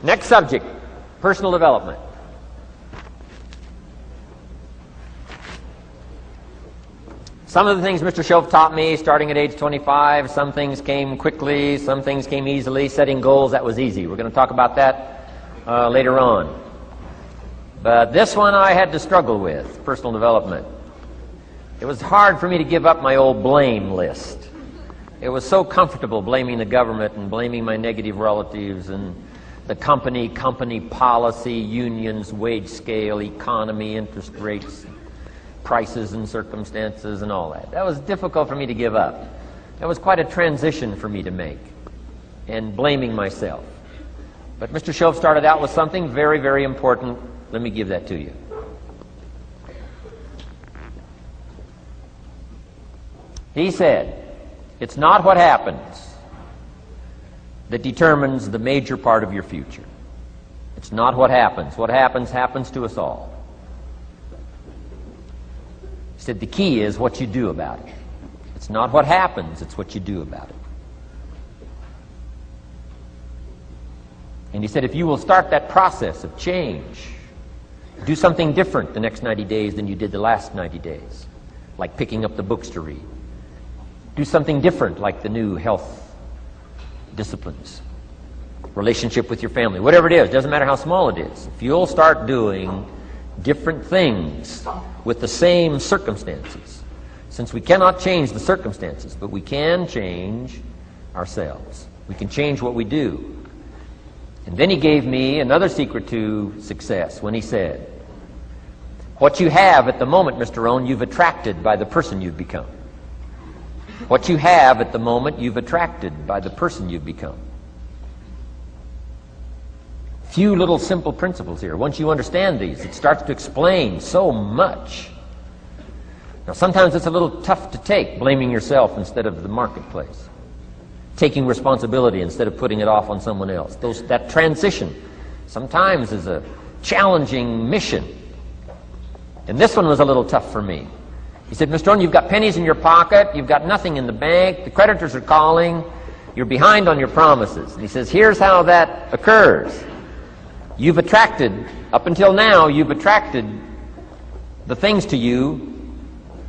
Next subject, personal development. Some of the things Mr. Shoaff taught me starting at age 25, some things came quickly, some things came easily. Setting goals, that was easy. We're going to talk about that later on. But this one I had to struggle with, personal development. It was hard for me to give up my old blame list. It was so comfortable blaming the government and blaming my negative relatives and the company policy, unions, wage scale, economy, interest rates, prices and circumstances and all that. That was difficult for me to give up. That was quite a transition for me to make, and blaming myself. But Mr. Shoaff started out with something very, very important. Let me give that to you. He said, it's not what happens that determines the major part of your future. It's not what happens. What happens, happens to us all. He said the key is what you do about it. It's not what happens, it's what you do about it. And he said if you will start that process of change, do something different the next 90 days than you did the last 90 days, like picking up the books to read. Do something different like the new health disciplines, relationship with your family, whatever it is, doesn't matter how small it is. If you'll start doing different things with the same circumstances, since we cannot change the circumstances, but we can change ourselves. We can change what we do. And then he gave me another secret to success when he said, what you have at the moment, Mr. Rohn, you've attracted by the person you've become. What you have at the moment, you've attracted by the person you've become. Few little simple principles here. Once you understand these, it starts to explain so much. Now, sometimes it's a little tough to take, blaming yourself instead of the marketplace, taking responsibility instead of putting it off on someone else. That transition sometimes is a challenging mission. And this one was a little tough for me. He said, Mr. Rohn, you've got pennies in your pocket, you've got nothing in the bank, the creditors are calling, you're behind on your promises. And he says, here's how that occurs. You've attracted, up until now, you've attracted the things to you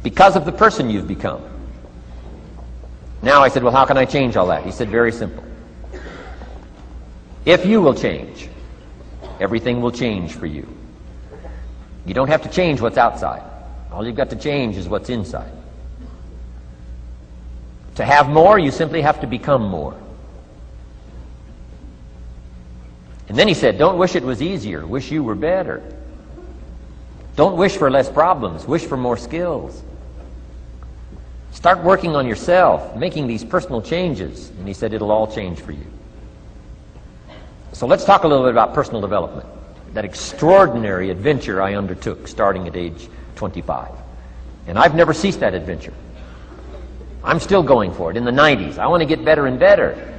because of the person you've become. Now I said, well, how can I change all that? He said, very simple. If you will change, everything will change for you. You don't have to change what's outside. All you've got to change is what's inside. To have more, you simply have to become more. And then he said, don't wish it was easier, wish you were better. Don't wish for less problems, wish for more skills. Start working on yourself, making these personal changes. And he said, it'll all change for you. So let's talk a little bit about personal development. That extraordinary adventure I undertook starting at age 25. And I've never ceased that adventure. I'm still going for it. In the 90s, I want to get better and better.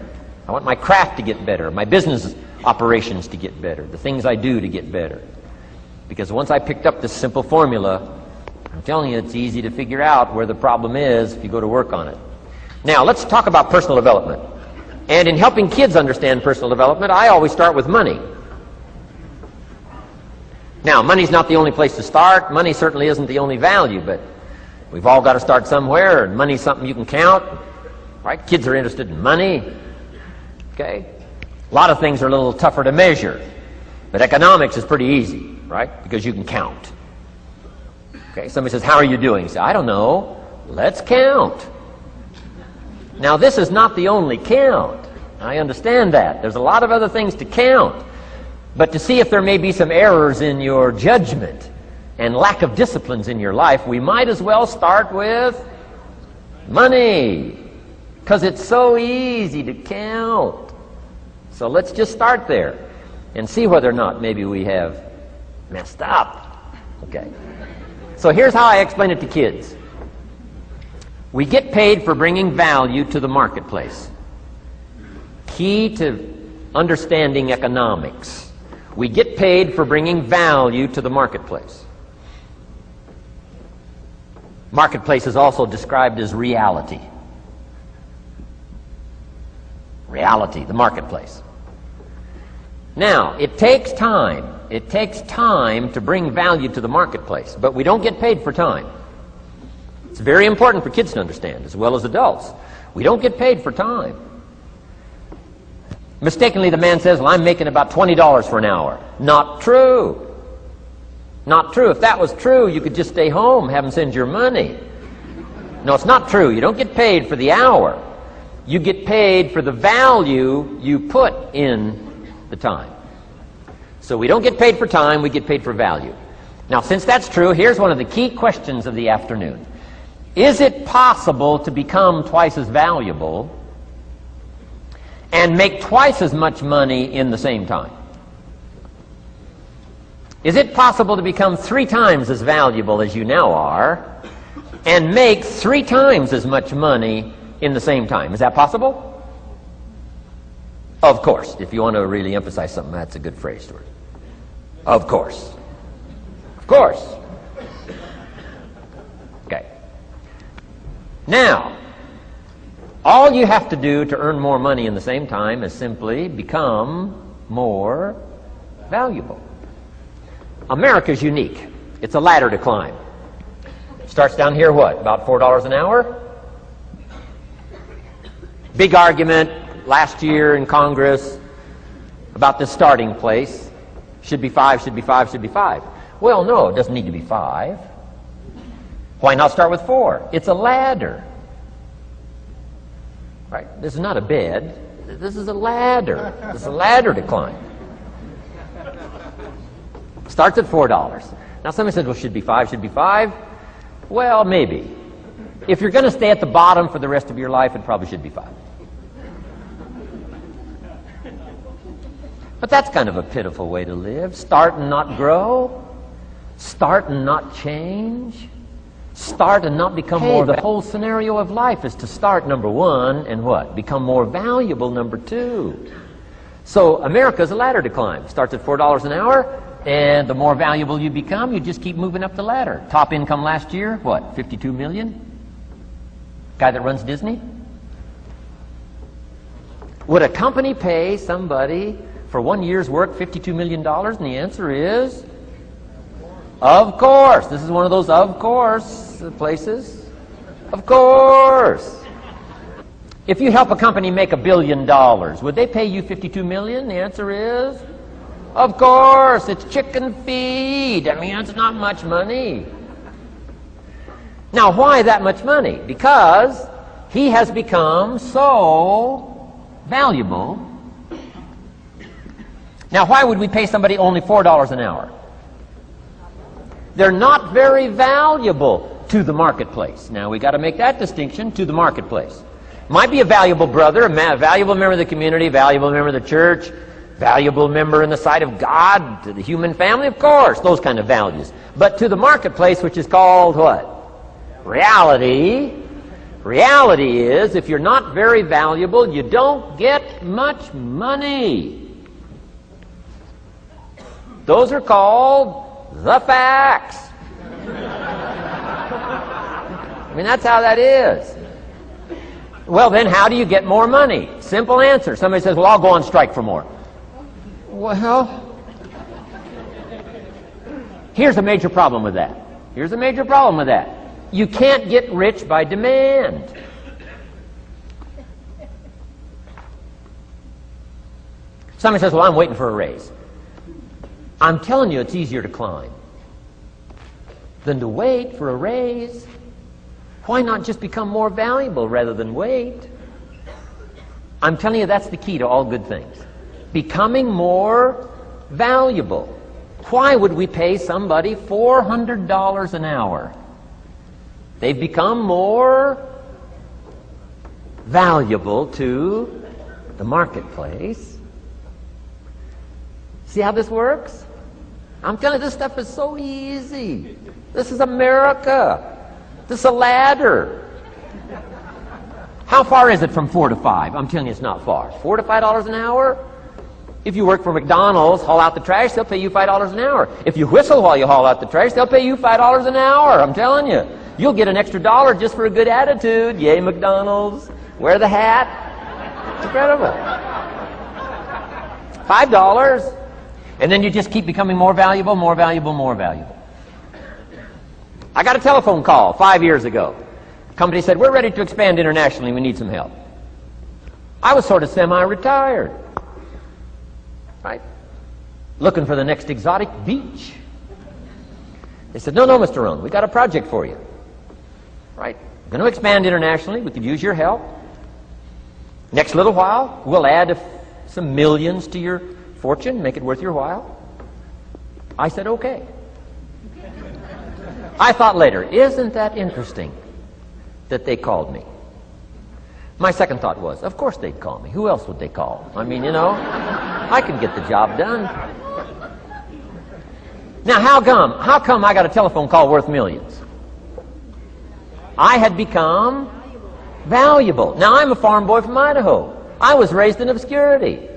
I want my craft to get better, my business operations to get better, the things I do to get better. Because once I picked up this simple formula, I'm telling you, it's easy to figure out where the problem is if you go to work on it. Now, let's talk about personal development. And in helping kids understand personal development, I always start with money. Now, money's not the only place to start. Money certainly isn't the only value, but we've all got to start somewhere, and money's something you can count, right? Kids are interested in money, okay? A lot of things are a little tougher to measure, but economics is pretty easy, right? Because you can count. Okay, somebody says, how are you doing? You say, I don't know. Let's count. Now, this is not the only count. I understand that. There's a lot of other things to count. But to see if there may be some errors in your judgment and lack of disciplines in your life, we might as well start with money, because it's so easy to count. So let's just start there and see whether or not maybe we have messed up. Okay. So here's how I explain it to kids. We get paid for bringing value to the marketplace. Key to understanding economics. We get paid for bringing value to the marketplace. Marketplace is also described as reality. Reality, the marketplace. Now, it takes time. It takes time to bring value to the marketplace, but we don't get paid for time. It's very important for kids to understand, as well as adults. We don't get paid for time. Mistakenly, the man says, well, I'm making about $20 for an hour. Not true. Not true. If that was true, you could just stay home, have them send your money. No, it's not true. You don't get paid for the hour. You get paid for the value you put in the time. So we don't get paid for time, we get paid for value. Now, since that's true, here's one of the key questions of the afternoon. Is it possible to become twice as valuable and make twice as much money in the same time? Is it possible to become 3 times as valuable as you now are and make 3 times as much money in the same time? Is that possible? Of course. If you want to really emphasize something, that's a good phrase, Stuart. Of course. Of course. Okay. Now, all you have to do to earn more money in the same time is simply become more valuable. America's unique. It's a ladder to climb. Starts down here, what, about $4 an hour? Big argument last year in Congress about this starting place. Should be 5, should be 5, should be 5. Well, no, it doesn't need to be 5. Why not start with 4? It's a ladder. Right? This is not a bed. This is a ladder. This is a ladder to climb. Starts at $4. Now somebody says, well, should be 5, should be 5. Well, maybe. If you're going to stay at the bottom for the rest of your life, it probably should be 5. But that's kind of a pitiful way to live. Start and not grow. Start and not change. Start and not become more. The whole scenario of life is to start, number 1, and what? Become more valuable, number 2. So America's a ladder to climb. Starts at $4 an hour, and the more valuable you become, you just keep moving up the ladder. Top income last year, what, 52 million? Guy that runs Disney? Would a company pay somebody for 1 year's work $52 million? And the answer is, of course. This is one of those of course places. Of course. If you help a company make $1 billion, would they pay you $52 million? The answer is, of course. It's chicken feed. I mean, it's not much money. Now, why that much money? Because he has become so valuable. Now, why would we pay somebody only $4 an hour? They're not very valuable to the marketplace. Now, we got to make that distinction, to the marketplace. Might be a valuable brother, a valuable member of the community, valuable member of the church, valuable member in the sight of God, to the human family, of course, those kind of values. But to the marketplace, which is called what? Reality. Reality is, if you're not very valuable, you don't get much money. Those are called the facts. I mean, that's how that is. Well, then, how do you get more money? Simple answer. Somebody says, well, I'll go on strike for more. Well, here's a major problem with that. Here's a major problem with that. You can't get rich by demand. Somebody says, well, I'm waiting for a raise. I'm telling you, it's easier to climb than to wait for a raise. Why not just become more valuable rather than wait? I'm telling you, that's the key to all good things. Becoming more valuable. Why would we pay somebody $400 an hour? They've become more valuable to the marketplace. See how this works? I'm telling you, this stuff is so easy. This is America. This is a ladder. How far is it from 4 to 5? I'm telling you, it's not far. $4 to $5 an hour? If you work for McDonald's, haul out the trash, they'll pay you $5 an hour. If you whistle while you haul out the trash, they'll pay you $5 an hour. I'm telling you. You'll get an extra $1 just for a good attitude. Yay, McDonald's. Wear the hat. It's incredible. $5. And then you just keep becoming more valuable, more valuable, more valuable. I got a telephone call 5 years ago. The company said, we're ready to expand internationally. We need some help. I was sort of semi-retired. Right? Looking for the next exotic beach. They said, no, Mr. Rohn, we got a project for you. Right? We're going to expand internationally. We could use your help. Next little while, we'll add some millions to your fortune, make it worth your while. I said, okay. I thought later, isn't that interesting that they called me? My second thought was, of course they'd call me. Who else would they call? I mean, I can get the job done. Now, how come I got a telephone call worth millions? I had become valuable. Now, I'm a farm boy from Idaho. I was raised in obscurity.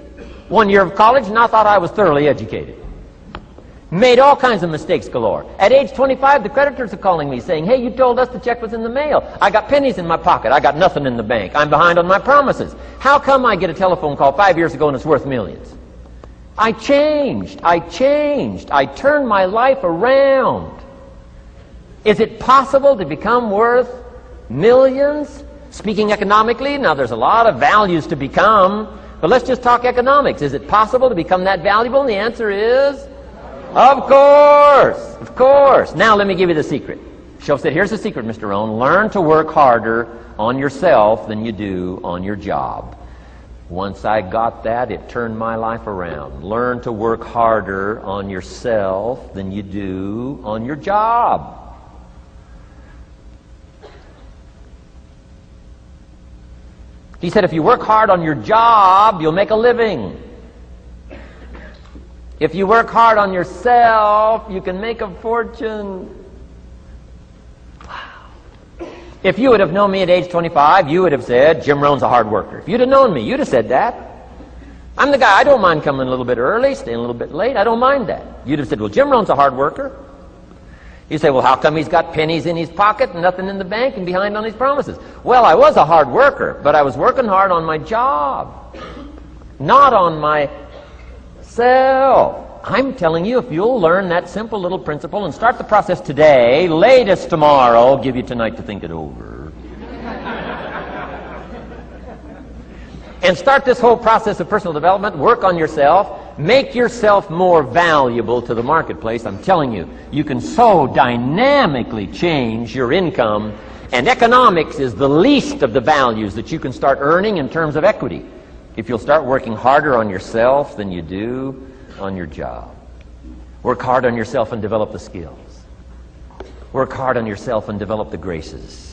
1 year of college, and I thought I was thoroughly educated. Made all kinds of mistakes galore. At age 25, the creditors are calling me saying, hey, you told us the check was in the mail. I got pennies in my pocket. I got nothing in the bank. I'm behind on my promises. How come I get a telephone call 5 years ago and it's worth millions? I changed. I turned my life around. Is it possible to become worth millions? Speaking economically, now there's a lot of values to become, but let's just talk economics. Is it possible to become that valuable? And the answer is, of course. Now let me give you the secret. Shoaff said, here's the secret, Mr. Rohn. Learn to work harder on yourself than you do on your job. Once I got that, it turned my life around. Learn to work harder on yourself than you do on your job. He said, if you work hard on your job, you'll make a living. If you work hard on yourself, you can make a fortune. Wow. If you would have known me at age 25, you would have said, Jim Rohn's a hard worker. If you'd have known me, you'd have said that. I'm the guy, I don't mind coming a little bit early, staying a little bit late. I don't mind that. You'd have said, well, Jim Rohn's a hard worker. You say, well, how come he's got pennies in his pocket and nothing in the bank and behind on his promises? Well, I was a hard worker, but I was working hard on my job, not on myself. I'm telling you, if you'll learn that simple little principle and start the process today, latest tomorrow, I'll give you tonight to think it over. And start this whole process of personal development, work on yourself, make yourself more valuable to the marketplace. I'm telling you, you can so dynamically change your income, and economics is the least of the values that you can start earning in terms of equity if you'll start working harder on yourself than you do on your job. Work hard on yourself and develop the skills. Work hard on yourself and develop the graces.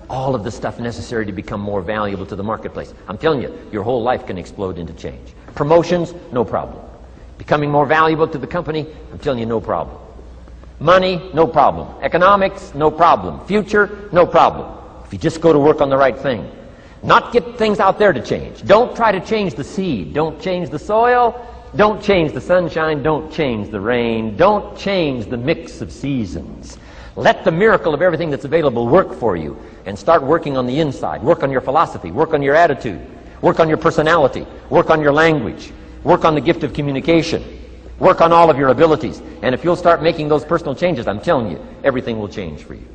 All of the stuff necessary to become more valuable to the marketplace. I'm telling you, your whole life can explode into change. Promotions, no problem. Becoming more valuable to the company, I'm telling you, no problem. Money, no problem. Economics, no problem. Future, no problem. If you just go to work on the right thing. Not get things out there to change. Don't try to change the seed. Don't change the soil. Don't change the sunshine. Don't change the rain. Don't change the mix of seasons. Let the miracle of everything that's available work for you, and start working on the inside. Work on your philosophy. Work on your attitude. Work on your personality. Work on your language. Work on the gift of communication. Work on all of your abilities. And if you'll start making those personal changes, I'm telling you, everything will change for you.